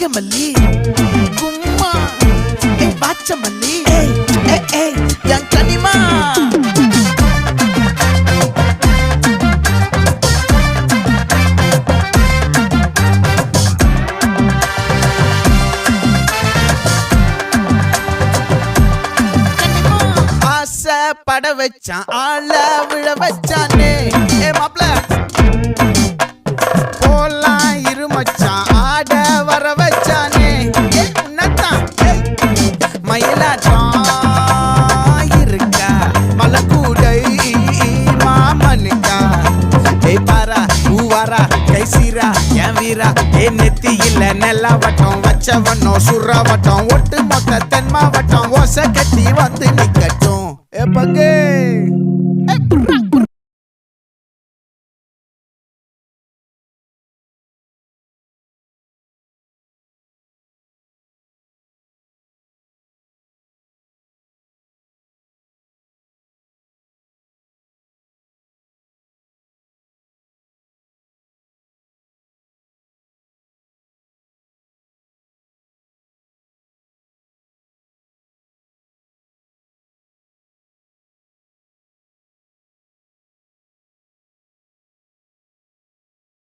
நாகமல்லி கும்மா பாச்சமல்லி என் கனிமா பட வச்சான் ஆள விழ வச்சானே மாப்ள போலாம் இருமச்சான் ஆட வர வச்சானே உன்னத்தான் மயிலாட்டம் இருக்கா மலக்கூடை மாமனுக்கா பாரா பூவாரா கைசீரா என் வீரா நெத்தி இல்ல நெல்லா வட்டம் வச்சவனும் சுறா வட்டம் ஒட்டு மொத்த தென் மாவட்டம் ஓசை கட்டி வந்து நிக்கட்டும் பங்கே